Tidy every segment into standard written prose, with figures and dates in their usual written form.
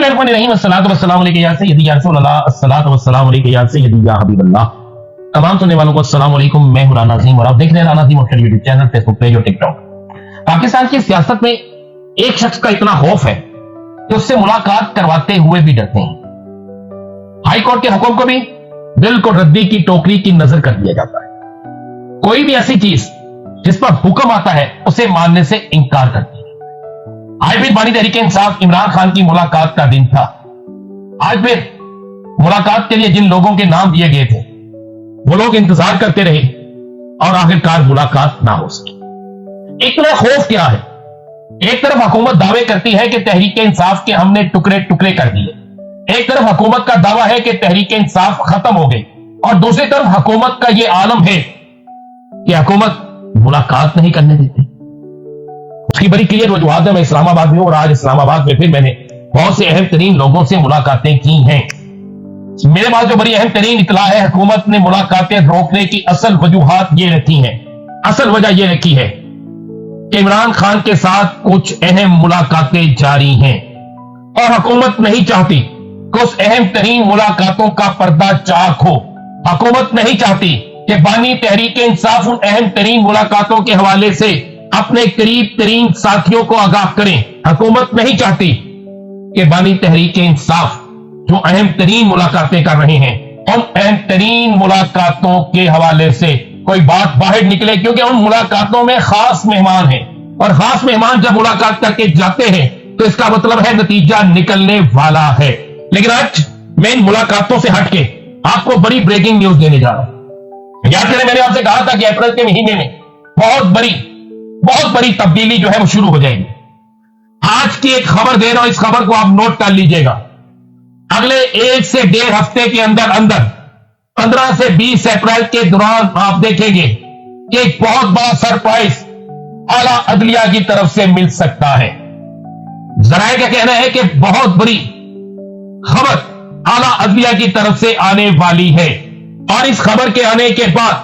बिस्मिल्लाहिर्रहमानिर्रहीम अस्सलातु वस्सलामु अलैका या सय्यदी या रसूल अल्लाह अस्सलातु वस्सलामु अलैका या सय्यदी या हबीब अल्लाह। तमाम सुनने वालों को अस्सलाम वालेकुम। मैं हूं राना अज़ीम और आप देख रहे हैं Rana Azeem official YouTube channel, Facebook page और टिकटॉक। पाकिस्तान की सियासत में एक शख्स का इतना खौफ है कि उससे मुलाकात करवाते हुए भी डरते हैं। हाई कोर्ट के हुक्म को भी बिल्कुल रद्दी की टोकरी की नजर कर दिया जाता है। कोई भी ऐसी चीज जिस पर हुक्म आता है उसे मानने से इनकार करती है। आज भी बानी तहरीक इंसाफ इमरान खान की मुलाकात का दिन था। आज फिर मुलाकात के लिए जिन लोगों के नाम दिए गए थे वो लोग इंतजार करते रहे और आखिरकार मुलाकात ना हो सकी। एक तरफ खौफ क्या है, एक तरफ हुकूमत दावे करती है कि तहरीक इंसाफ के हमने टुकड़े टुकड़े कर दिए, एक तरफ हुकूमत का दावा है कि तहरीक इंसाफ खत्म हो गई और दूसरी तरफ हुकूमत का यह आलम है कि हुकूमत मुलाकात नहीं करने देती। उसकी बड़ी क्लियर वजूहत है। मैं इस्लामाबाद में हूं और आज इस्लामाबाद में फिर मैंने बहुत से अहम तरीन लोगों से मुलाकातें की हैं। मेरे पास जो बड़ी अहम तरीन इतला है, हुकूमत ने मुलाकातें रोकने की असल वजूहत ये रखी हैं, असल वजह ये रखी है कि इमरान खान के साथ कुछ अहम मुलाकातें जारी हैं और हुकूमत नहीं चाहती कि उस अहम तरीन मुलाकातों का पर्दा चाक हो। हुकूमत नहीं चाहती कि बानी तहरीक इंसाफ उन अहम तरीन मुलाकातों के हवाले से अपने करीब तरीन साथियों को आगाह करें। हुकूमत नहीं चाहती कि बानी तहरीक इंसाफ जो अहम तरीन मुलाकातें कर रहे हैं उन अहम तरीन मुलाकातों के हवाले से कोई बात बाहर निकले, क्योंकि उन मुलाकातों में खास मेहमान हैं और खास मेहमान जब मुलाकात करके जाते हैं तो इसका मतलब है नतीजा निकलने वाला है। लेकिन आज मैं इन मुलाकातों से हटके आपको बड़ी ब्रेकिंग न्यूज देने जा रहा हूं। याद करें, मैंने आपसे कहा था कि अप्रैल के महीने में बहुत बड़ी तब्दीली जो है वो शुरू हो जाएगी। आज की एक खबर दे रहा हूं, इस खबर को आप नोट कर लीजिएगा। अगले 1 से 1.5 हफ्ते के अंदर 15 से 20 अप्रैल के दौरान आप देखेंगे कि एक बहुत बड़ा सरप्राइज आला अदलिया की तरफ से मिल सकता है। जराए का कहना है कि बहुत बड़ी खबर आला अदलिया की तरफ से आने वाली है और इस खबर के आने के बाद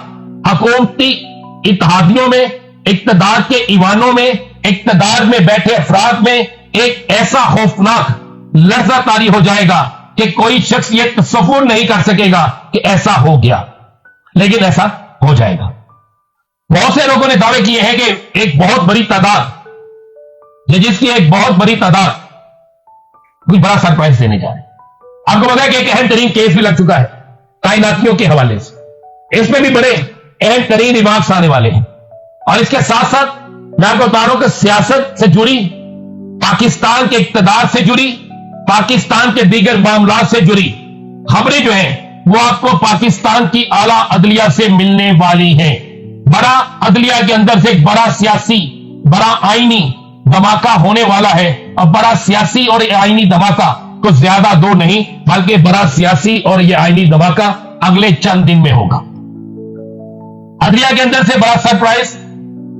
हुकूमती इत्तेहादियों में, इक्तदार के ईवानों में, इक्तदार में बैठे अफराद में एक ऐसा खौफनाक लर्जा तारी हो जाएगा कि कोई शख्स यह तसव्वुर नहीं कर सकेगा कि ऐसा हो गया, लेकिन ऐसा हो जाएगा। बहुत से लोगों ने दावे किए हैं कि एक बहुत बड़ी तादाद जजिस एक बहुत बड़ी तादाद कोई बड़ा सरप्राइज देने जा रहे हैं। आपको पता है कि एक अहम तरीन केस भी लग चुका है कायनातियों के हवाले से। इसमें भी बड़े अहम तरीन रिमार्क्स आने वाले हैं और इसके साथ साथ मैं आपको बता रहा हूं कि सियासत से जुड़ी, पाकिस्तान के इक्तदार से जुड़ी, पाकिस्तान के दीगर मामलात से जुड़ी खबरें जो हैं वो आपको पाकिस्तान की आला अदलिया से मिलने वाली हैं। बड़ा अदलिया के अंदर से एक बड़ा सियासी, बड़ा आईनी धमाका होने वाला है और बड़ा सियासी और आईनी धमाका कुछ ज्यादा दूर नहीं बल्कि बड़ा सियासी और ये आईनी धमाका अगले चंद दिन में होगा। अदलिया के अंदर से बड़ा सरप्राइज,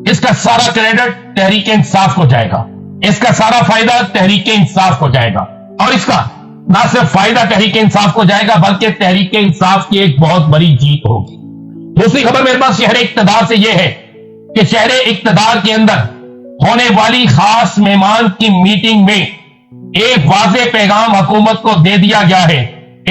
इसका सारा क्रेडिट तहरीक इंसाफ को जाएगा, इसका सारा फायदा तहरीक इंसाफ को जाएगा और इसका ना सिर्फ फायदा तहरीक इंसाफ को जाएगा बल्कि तहरीक इंसाफ की एक बहुत बड़ी जीत होगी। दूसरी खबर मेरे पास शहर इक्तदार से यह है कि शहर इक्तदार के अंदर होने वाली खास मेहमान की मीटिंग में एक वाज़े पैगाम हुकूमत को दे दिया गया है।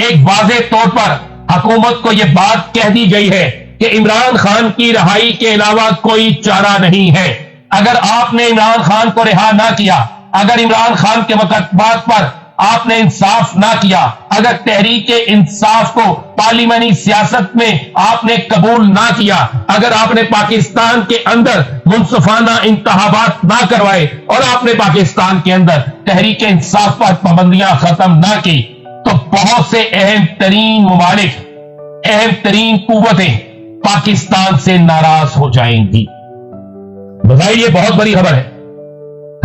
एक वाज़े तौर पर हुकूमत को यह बात कह दी गई है कि इमरान खान की रिहाई के अलावा कोई चारा नहीं है। अगर आपने इमरान खान को रिहा ना किया, अगर इमरान खान के मुकदमात पर आपने इंसाफ ना किया, अगर तहरीक इंसाफ को पार्लिमानी सियासत में आपने कबूल ना किया, अगर आपने पाकिस्तान के अंदर मुनसिफाना इंतखाबात ना करवाए और आपने पाकिस्तान के अंदर तहरीक इंसाफ पर पाबंदियां खत्म ना की, तो बहुत से अहम तरीन ममालिक, अहम तरीन कुव्वतें पाकिस्तान से नाराज हो जाएंगी। बजाय ये बहुत बड़ी खबर है।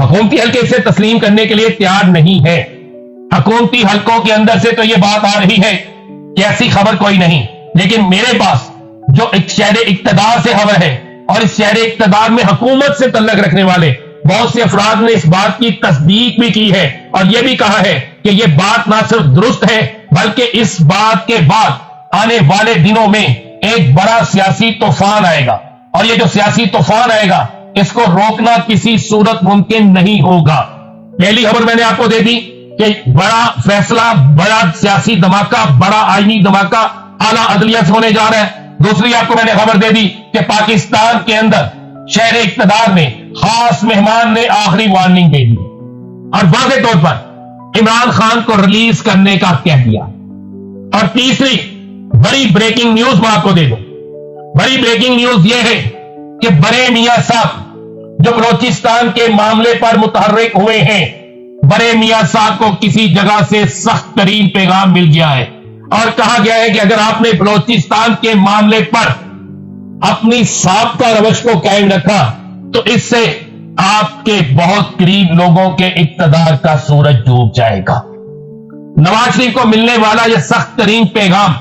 हुकूमती हल्के इसे तस्लीम करने के लिए तैयार नहीं है। हुकूमती हल्कों के अंदर से तो यह बात आ रही है कि ऐसी खबर कोई नहीं, लेकिन मेरे पास जो एक शहर इक्तदार से खबर है और इस शहर इक्तदार में हुकूमत से तल्लक रखने वाले बहुत से अफराद ने इस बात की तस्दीक भी की है और यह भी कहा है कि यह बात ना सिर्फ दुरुस्त है बल्कि इस बात के बाद आने वाले दिनों में एक बड़ा सियासी तूफान आएगा और यह जो सियासी तूफान आएगा इसको रोकना किसी सूरत मुमकिन नहीं होगा। पहली खबर मैंने आपको दे दी کہ بڑا فیصلہ, بڑا سیاسی دھماکہ, بڑا آئینی دھماکہ اعلیٰ عدلیہ سے ہونے جا رہا ہے. دوسری آپ کو میں نے خبر دے دی کہ پاکستان کے اندر شہر اقتدار میں خاص مہمان نے آخری وارننگ دے دی اور واضح طور پر عمران خان کو ریلیز کرنے کا کہہ دیا. اور تیسری بڑی بریکنگ نیوز میں آپ کو دے دوں. بڑی بریکنگ نیوز یہ ہے کہ بڑے میاں صاحب جو بلوچستان کے معاملے پر متحرک ہوئے ہیں, بڑے میاں صاحب کو کسی جگہ سے سخت ترین پیغام مل گیا ہے اور کہا گیا ہے کہ اگر آپ نے بلوچستان کے معاملے پر اپنی سابقہ روش کو قائم رکھا تو اس سے آپ کے بہت قریب لوگوں کے اقتدار کا سورج ڈوب جائے گا. نواز شریف کو ملنے والا یہ سخت ترین پیغام,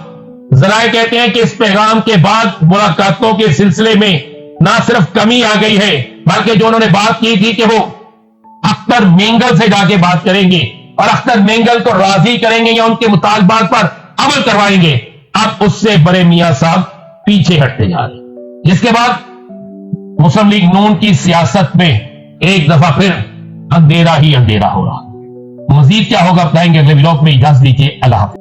ذرائع کہتے ہیں کہ اس پیغام کے بعد ملاقاتوں کے سلسلے میں نہ صرف کمی آ گئی ہے بلکہ جو انہوں نے بات کی تھی کہ وہ اختر مینگل سے جا کے بات کریں گے اور اختر مینگل کو راضی کریں گے یا ان کے مطالبات پر عمل کروائیں گے, اب اس سے بڑے میاں صاحب پیچھے ہٹتے جا رہے ہیں. جس کے بعد مسلم لیگ نون کی سیاست میں ایک دفعہ پھر اندھیرا ہی اندھیرا ہو رہا. مزید کیا ہوگا بتائیں گے اگلے ولاگ میں. اجازت دیجیے, اللہ حافظ.